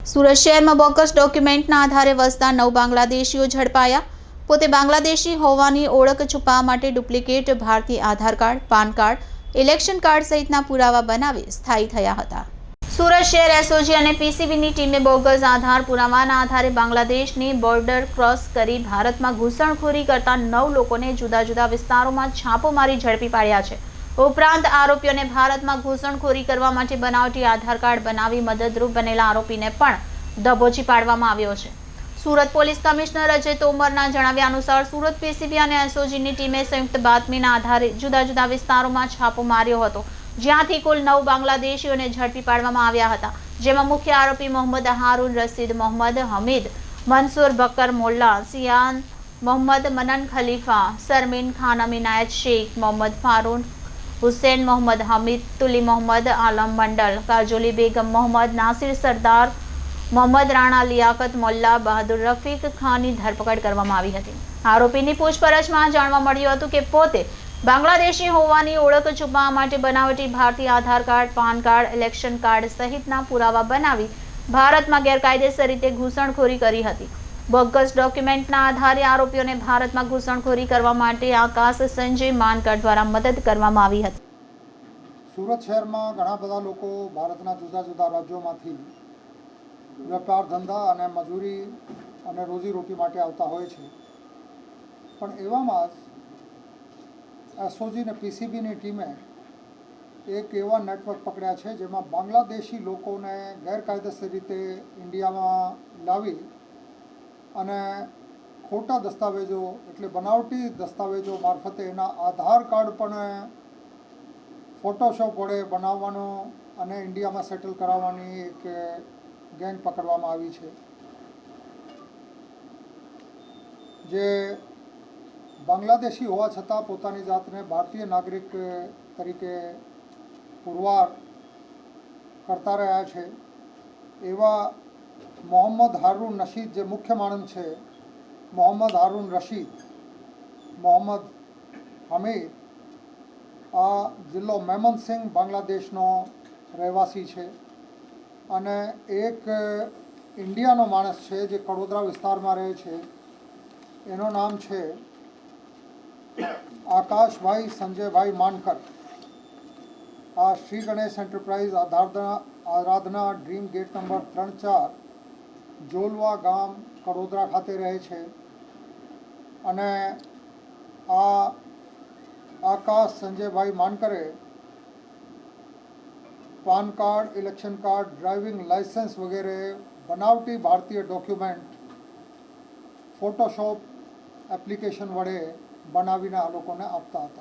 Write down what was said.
સુરત શહેરમાં બોગસ ડોક્યુમેન્ટના આધારે વસતા 9 બાંગ્લાદેશીઓ ઝડપાયા। પોતે બાંગ્લાદેશી હોવાની ઓળખ છુપાવવા માટે ડુપ્લિકેટ ભારતીય Aadhaar card, PAN card, election card સહિતના પુરાવા બનાવી સ્થાયી થયા હતા। સુરત શહેર એસઓજી અને પીસીબીની ટીમે બોગસ આધાર પુરાવાના આધારે બાંગ્લાદેશની બોર્ડર ક્રોસ કરી ભારતમાં ઘૂસણખોરી કરતા 9 લોકોને જુદા જુદા વિસ્તારોમાં છાપો મારી ઝડપી પાડ્યા છે। ઉપરાંત આરોપીઓને ભારતમાં ઘૂસણખોરી કરવા માટે બનાવટી આધાર કાર્ડ બનાવી મદદરૂપ બનેલા આરોપીને પણ દબોચી પાડવામાં આવ્યો છે। સુરત પોલીસ કમિશનર અજય તોમરના જણાવ્યા અનુસાર સુરત પીસીબી અને એસઓજીની ટીમે સંયુક્ત બાતમીના આધારે જુદા જુદા વિસ્તારોમાં છાપો માર્યો હતો, જ્યાંથી કુલ 9 બાંગ્લાદેશીઓને ઝડપી પાડવામાં આવ્યા હતા, જેમાં મુખ્ય આરોપી મોહમ્મદ હારૂન રશીદ, મોહમ્મદ હમીદ, મંસૂર બકર મોલ્લા, સિયાન મોહમ્મદ, મનન ખલીફા, સરમીન ખાન, અમીનાયત શેખ, મોહમ્મદ ફારૂન हुसैन, मोहम्मद हमीद, तुली मोहम्मद, आलम मंडल, काजोली बेगम, मोहम्मद नासिर सरदार, मोहम्मद राणा, लियाकत मोल्ला, बहादुर रफीक खानની ધરપકડ કરવામાં આવી હતી। આરોપીની પૂછપરછમાં જાણવા મળ્યું હતું કે પોતે બાંગ્લાદેશી હોવાની ઓળખ છુપાવવા માટે બનાવટી ભારતીય Aadhaar card, PAN card, election card સહિતના પુરાવા બનાવી ભારતમાં ગેરકાયદેસર રીતે ઘૂસણખોરી કરી હતી। બોગસ ડોક્યુમેન્ટના આધારે આરોપીઓને ભારતમાં ઘૂસણખોરી કરવા માટે આકાશ સંજય માનકર દ્વારા મદદ કરવામાં આવી હતી। સુરત શહેરમાં ઘણા બધા લોકો ભારતના જુદા જુદા રાજ્યોમાંથી વેપાર ધંધા અને મજૂરી અને રોજીરોટી માટે આવતા હોય છે, પણ એવામાં જ એસઓજી અને પીસીબીની ટીમે એક એવા નેટવર્ક પકડ્યા છે જેમાં બાંગ્લાદેશી લોકોને ગેરકાયદેસર રીતે ઇન્ડિયામાં લાવી અને ખોટા દસ્તાવેજો એટલે બનાવટી દસ્તાવેજો મારફતે એના આધાર કાર્ડ પણ ફોટોશોપ વડે બનાવવાનો અને ઇન્ડિયામાં સેટલ કરાવવાની એક ગેંગ પકડવામાં આવી છે, જે બાંગ્લાદેશી હોવા છતાં પોતાની જાતને ભારતીય નાગરિક તરીકે પુરવાર કરતા રહ્યા છે। એવા મોહમ્મદ હારૂન રશીદ, જે મુખ્ય માણસ છે, મોહમ્મદ હારૂન રશીદ, મોહમ્મદ હમીદ, આ જિલ્લો મેમનસિંહ બાંગ્લાદેશનો રહેવાસી છે, અને એક ઇન્ડિયાનો માણસ છે જે કડોદરા વિસ્તારમાં રહે છે, એનું નામ છે આકાશભાઈ સંજયભાઈ માનકર। આ Shri Ganesh enterprise Aradhana dream gate number 3-4 Jolva ગામ કડોદરા ખાતે રહે છે, અને આ આકાશ સંજયભાઈ માનકરે PAN card, election card, driving licence વગેરે બનાવટી ભારતીય ડોક્યુમેન્ટ ફોટોશોપ એપ્લિકેશન વડે બનાવીને આ લોકોને આપતા હતા।